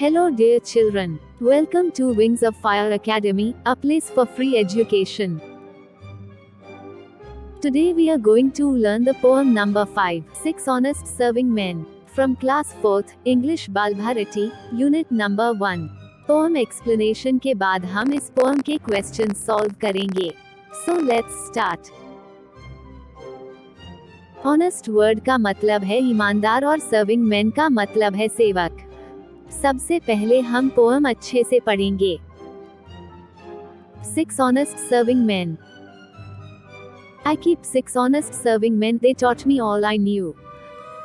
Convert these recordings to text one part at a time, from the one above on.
Hello dear children. Welcome to Wings of Fire Academy, a place for free education. Today we are going to learn the poem number 5, 6 Honest Serving Men, from class 4th, English Balbharati, unit number 1. Poem explanation के बाद हम इस poem के questions solve करेंगे. So let's start. Honest word का मतलब है ईमानदार और serving men का मतलब है सेवक. सबसे पहले हम पोएम अच्छे से पढ़ेंगे. 6 honest serving men. I keep 6 honest serving men, they taught me all I knew.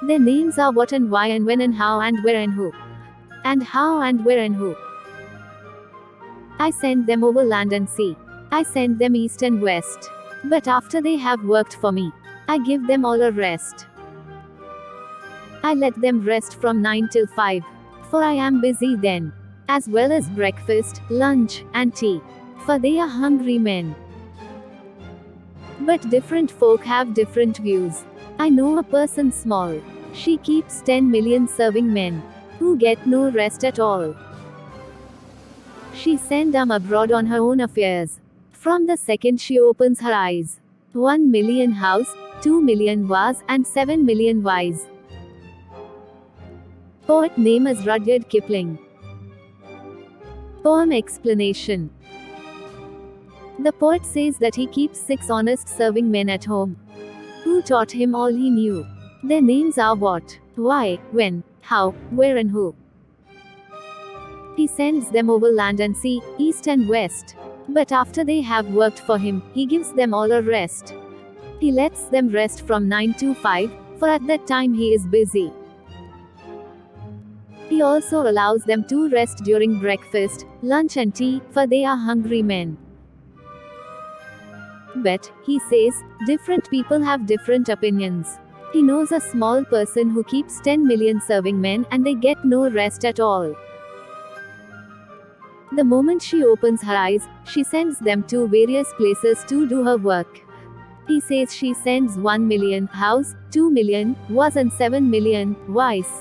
Their names are what and why and when and how and where and who. And how and where and who. I send them over land and sea. I send them east and west. But after they have worked for me, I give them all a rest. I let them rest from 9 till 5. For I am busy then, as well as breakfast, lunch, and tea. For they are hungry men. But different folk have different views. I know a person small. She keeps 10 million serving men, who get no rest at all. She sends them abroad on her own affairs. From the second she opens her eyes. 1 million house, 2 million was, and 7 million wise. Poet name is Rudyard Kipling. Poem explanation. The poet says that he keeps 6 honest serving men at home, who taught him all he knew. Their names are what, why, when, how, where and who. He sends them over land and sea, east and west. But after they have worked for him, he gives them all a rest. He lets them rest from 9 to 5, for at that time he is busy. He also allows them to rest during breakfast, lunch and tea, for they are hungry men. But, he says, different people have different opinions. He knows a small person who keeps 10 million serving men and they get no rest at all. The moment she opens her eyes, she sends them to various places to do her work. He says she sends 1 million house, 2 million was and 7 million wise.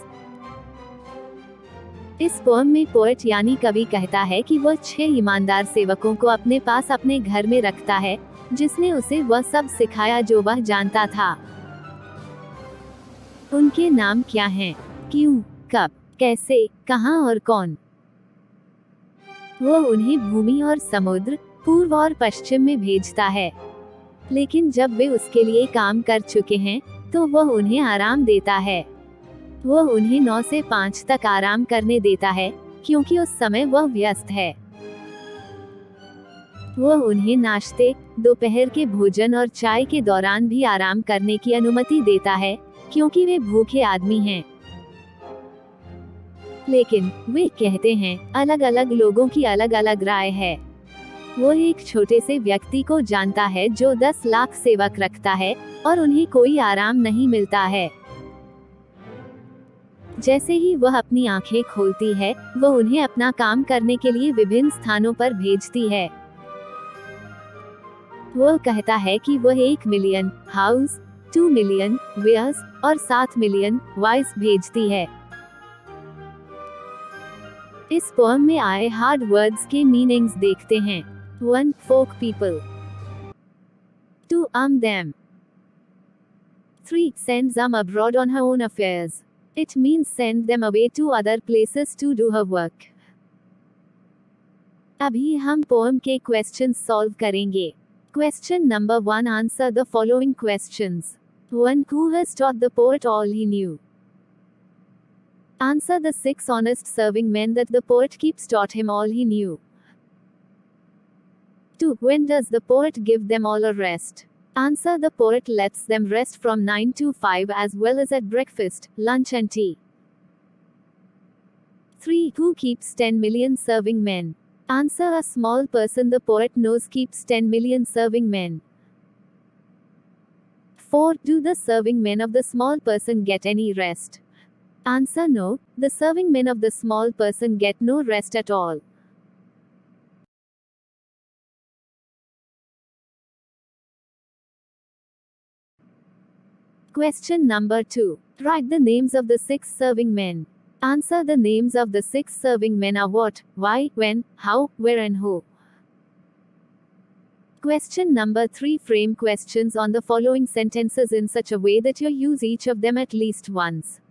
इस poem में poet यानी कवि कहता है कि वह 6 ईमानदार सेवकों को अपने पास अपने घर में रखता है, जिसने उसे वह सब सिखाया जो वह जानता था. उनके नाम क्या हैं? क्यों, कब, कैसे, कहां और कौन? वह उन्हें भूमि और समुद्र, पूर्व और पश्चिम में भेजता है. लेकिन जब वे उसके लिए काम कर चुके हैं, तो वह उन्हें आराम देता है. वह उन्हें 9 से 5 तक आराम करने देता है, क्योंकि उस समय वह व्यस्त है. वह उन्हें नाश्ते, दोपहर के भोजन और चाय के दौरान भी आराम करने की अनुमति देता है, क्योंकि वे भूखे आदमी हैं. लेकिन, वे कहते हैं, अलग अलग लोगों की अलग अलग राय है. वो एक छोटे से व्यक्ति को जानता है जो 10 लाख सेवक रखता है, और उन्हें कोई आराम नहीं मिलता है. जैसे ही वह अपनी आंखें खोलती है, वह उन्हें अपना काम करने के लिए विभिन्न स्थानों पर भेजती है. वह कहता है कि वह 1 मिलियन हाउस, 2 मिलियन वेयर्स और 7 मिलियन वाइस भेजती है. इस पोएम में आए हार्ड वर्ड्स के मीनिंग्स देखते हैं. 1. Folk people. 2. Them. 3. Sends them abroad on her own affairs. It means send them away to other places to do her work. अभी हम पोएम के क्वेश्चंस सॉल्व करेंगे. Question number 1. Answer the following questions. 1. Who has taught the poet all he knew? Answer the 6 honest serving men that the poet keeps taught him all he knew. 2. When does the poet give them all a rest? Answer the poet lets them rest from 9 to 5 as well as at breakfast, lunch and tea. 3. Who keeps 10 million serving men? Answer a small person the poet knows keeps 10 million serving men. 4. Do the serving men of the small person get any rest? Answer no, the serving men of the small person get no rest at all. Question number 2. Write the names of the 6 serving men. Answer. The names of the 6 serving men are what, why, when, how, where and who. Question number 3. Frame questions on the following sentences in such a way that you use each of them at least once.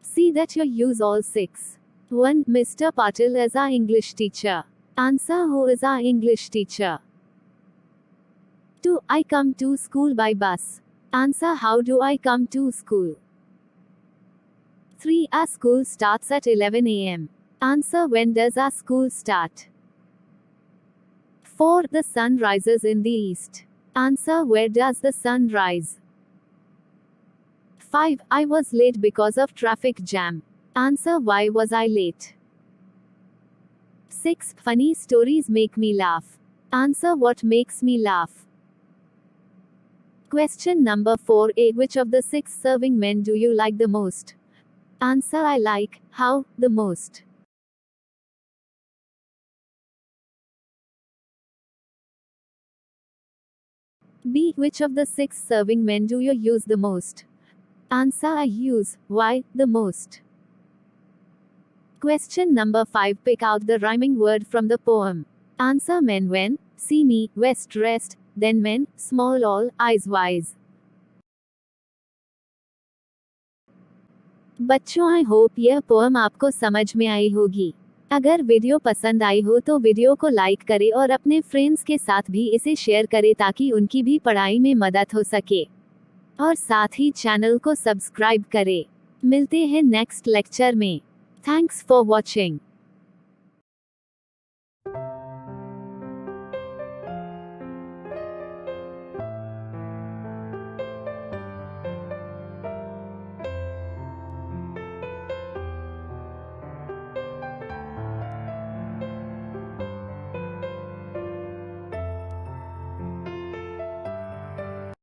See that you use all 6. 1. Mr. Patil is our English teacher. Answer. Who is our English teacher? 2. I come to school by bus. Answer. How do I come to school? 3. Our school starts at 11 a.m. Answer. When does our school start? 4. The sun rises in the east. Answer. Where does the sun rise? 5. I was late because of traffic jam. Answer. Why was I late? 6. Funny stories make me laugh. Answer. What makes me laugh? Question number 4a. Which of the 6 serving men do you like the most? Answer. I like, how, the most. B. Which of the 6 serving men do you use the most? Answer. I use, why, the most. Question number 5. Pick out the rhyming word from the poem. Answer. Men when, see me, west rest, then men, small all, eyes wise. बच्चों I hope यह poem आपको समझ में आई होगी। अगर video पसंद आई हो तो वीडियो को लाइक करें और अपने फ्रेंड्स के साथ भी इसे शेयर करें ताकि उनकी भी पढ़ाई में मदद हो सके। और साथ ही चैनल को सब्सक्राइब करें। मिलते हैं नेक्स्ट लेक्चर में। Thanks for watching.